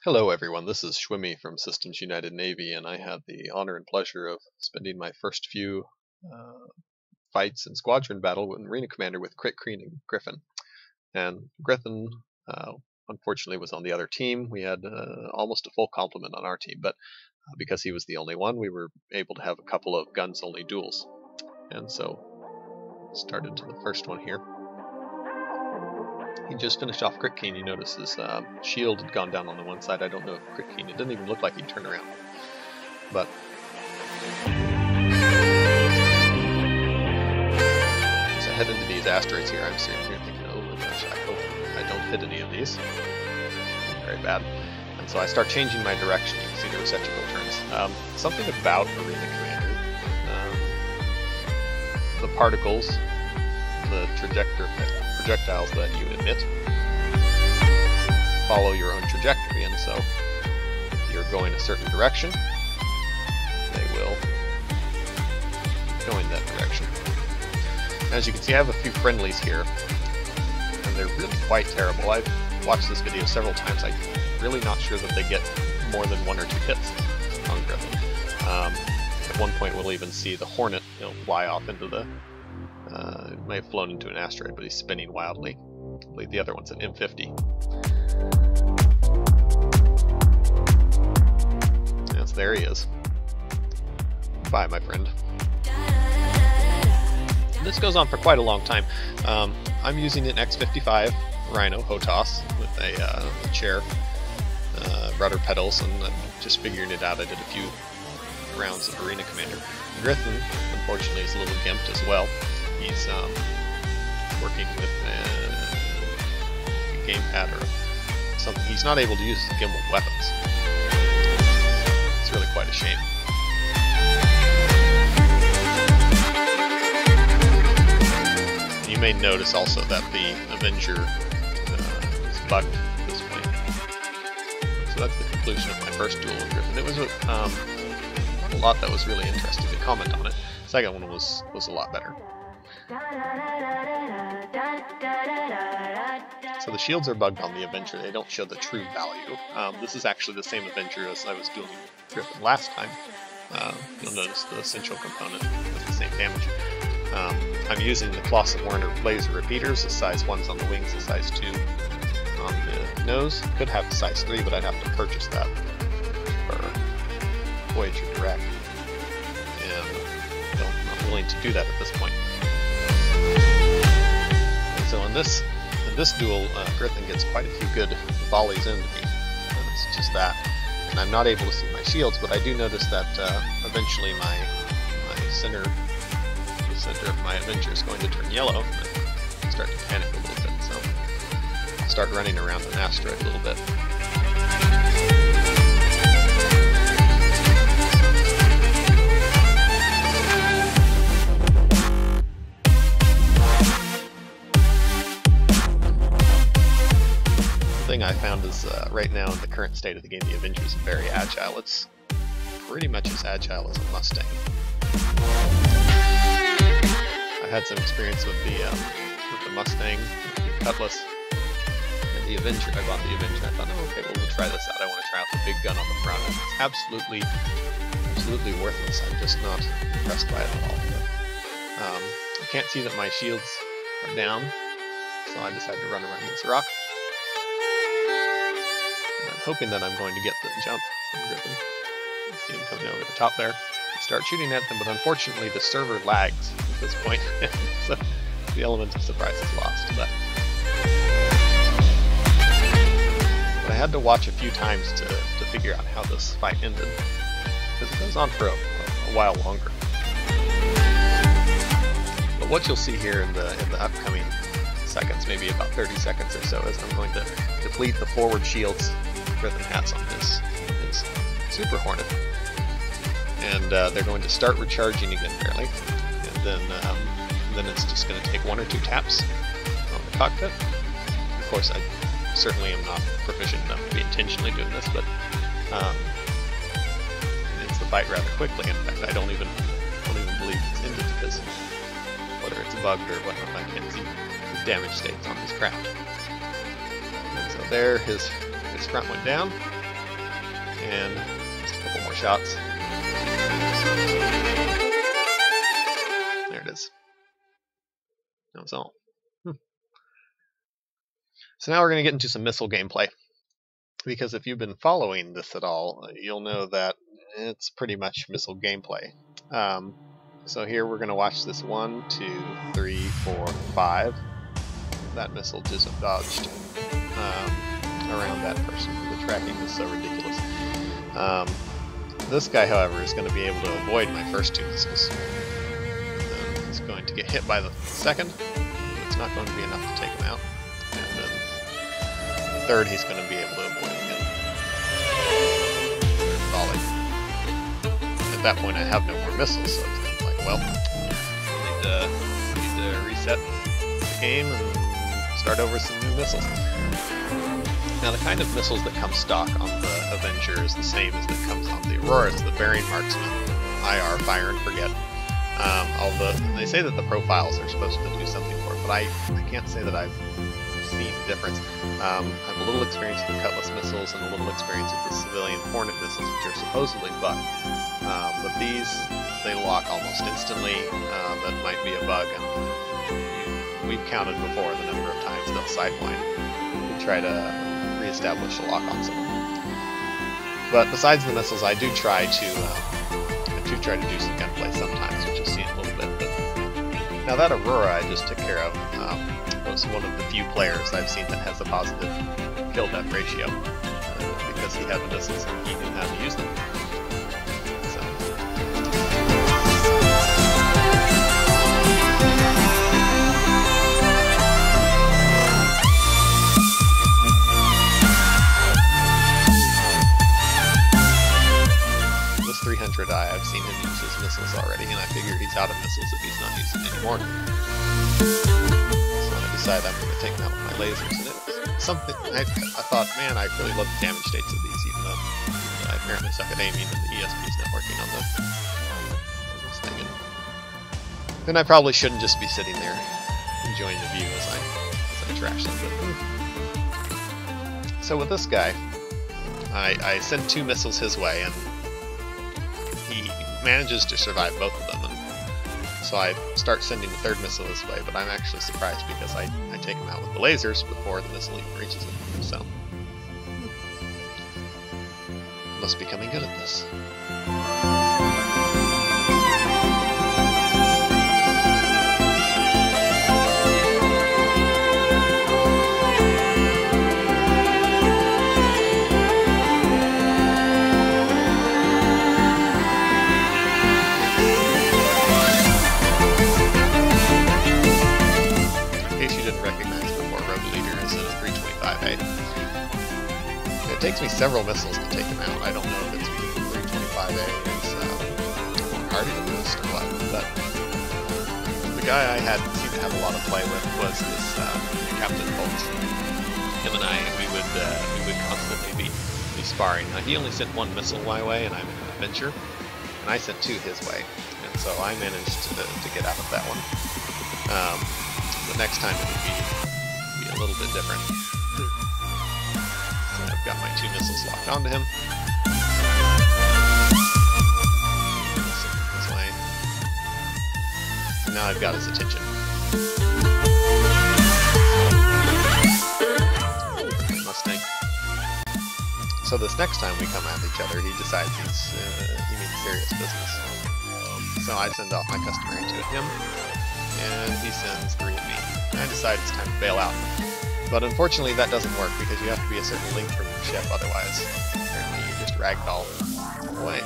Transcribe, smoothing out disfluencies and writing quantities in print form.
Hello everyone, this is Schwimmy from Systems United Navy, and I had the honor and pleasure of spending my first few uh, fights in squadron battle with Marine Commander with Kritkeen and Grythan. And Grythan, unfortunately, was on the other team. We had almost a full complement on our team, but because he was the only one, we were able to have a couple of guns-only duels. And so, started to the first one here. He just finished off Kritkeen. You notice his shield had gone down on the one side. I don't know if Kritkeen, it didn't even look like he'd turn around. But as I head into these asteroids here, I'm sitting here thinking, oh my gosh, I hope I don't hit any of these. Very bad. And so I start changing my direction. You can see the receptacle turns. Something about Marine Commander, the particles, the projectiles that you emit follow your own trajectory, and so if you're going a certain direction, they will go in that direction. As you can see, I have a few friendlies here, and they're really quite terrible. I've watched this video several times. I'm really not sure that they get more than 1 or 2 hits on Grythan. At one point, we'll even see the Hornet, fly off into the it may have flown into an asteroid, but he's spinning wildly. I believe the other one's an M50. Yes, there he is. Bye, my friend. This goes on for quite a long time. I'm using an X55 Rhino HOTAS with a chair, rudder pedals, and I'm just figuring it out. I did a few rounds of Marine Commander. Grythan, unfortunately, is a little gimped as well. He's working with a gamepad or something. He's not able to use gimbaled weapons. It's really quite a shame. You may notice also that the Avenger is bugged at this point. So that's the conclusion of my first duel with Grythan. It was not a lot that was really interesting to comment on it. The second one was a lot better. So the shields are bugged on the Avenger. They don't show the true value. This is actually the same Avenger as I was doing Grythan last time. You'll notice the central component has the same damage. I'm using the Colossal Warner laser repeaters. The size 1's on the wings, the size 2 on the nose. Could have the size 3, but I'd have to purchase that for Voyager Direct. And I'm not willing to do that at this point. And so in this duel, Grythan gets quite a few good volleys into me, and it's just that. And I'm not able to see my shields, but I do notice that eventually the center of my Avenger is going to turn yellow, and I start to panic a little bit, so I'll start running around an asteroid a little bit. The thing I found is right now in the current state of the game, the Avenger is very agile. It's pretty much as agile as a Mustang. I had some experience with the Mustang, the Cutlass, and the Avenger. I bought the Avenger. I thought, oh, okay, well, we'll try this out. I want to try out the big gun on the front. And it's absolutely worthless. I'm just not impressed by it at all. I can't see that my shields are down, so I decided to run around this rock. And I'm hoping that I'm going to get the jump from Grythan. I see him coming over the top there. Start shooting at them, but unfortunately the server lags at this point, so the element of surprise is lost. But I had to watch a few times to figure out how this fight ended, because it goes on for a while longer. But what you'll see here in the upcoming seconds, maybe about 30 seconds or so, is I'm going to deplete the forward shields Grythan has on his Super Hornet. And they're going to start recharging again fairly, and then it's just going to take 1 or 2 taps on the cockpit. Of course, I certainly am not proficient enough to be intentionally doing this, but it ends the fight rather quickly. In fact, I don't even believe it's ended, because whether it's bugged or whatnot, I can't see his damage states on his craft. And so there, his front went down. And just a couple more shots. There it is. That was all. So now we're going to get into some missile gameplay. Because if you've been following this at all, you'll know that it's pretty much missile gameplay. So here we're going to watch this 1, 2, 3, 4, 5. That missile just dodged around that person. The tracking is so ridiculous. This guy, however, is going to be able to avoid my first 2 missiles. He's going to get hit by the second. It's not going to be enough to take him out. And then the third, he's going to be able to avoid again. Volley. At that point, I have no more missiles, so it's like, well, I need to reset the game and start over with some new missiles. Now, the kind of missiles that come stock on the Avenger is the same as that comes on the Aurora. It's the bearing marksman, IR, fire and forget. Although they say that the profiles are supposed to do something for it, but I can't say that I've seen the difference. I have a little experience with the Cutlass missiles and a little experience with the civilian Hornet missiles, which are supposedly bugged. But these, they lock almost instantly. That might be a bug, and we've counted before the number of times they'll sidewind and try to re-establish a lock on someone. But besides the missiles, I do try to do some gunplay sometimes, which you'll see in a little bit. But now that Aurora I just took care of was one of the few players I've seen that has a positive kill-death ratio because he had the missiles and he knew how to use them. I've seen him use his missiles already, and I figure he's out of missiles if he's not using them anymore. So I decided I'm going to take him out with my lasers, and it's something I thought, man, I really love the damage states of these, even though I apparently suck at aiming and the ESP's not working on this thing. And I probably shouldn't just be sitting there enjoying the view as I trash them. But, so with this guy, I send 2 missiles his way, and he manages to survive both of them, and so I start sending the 3rd missile this way, but I'm actually surprised because I take him out with the lasers before the missile even reaches him, so I must be becoming good at this. It takes me several missiles to take him out. I don't know if it's because the 325A is more hardy than most or what, but the guy I had seemed to have a lot of play with was this Captain Bolt. Him and we would constantly be sparring. Now, he only sent 1 missile my way, and I'm an adventure, and I sent 2 his way, and so I managed to get out of that one. The next time it would be a little bit different. So I've got my 2 missiles locked onto him. This way. And now I've got his attention. Mustang. So this next time we come at each other, he decides he means serious business. So I send off my customary 2 at him, and he sends 3 at me. And I decide it's time to bail out. But unfortunately that doesn't work because you have to be a certain length from your ship, otherwise apparently you just ragdoll away.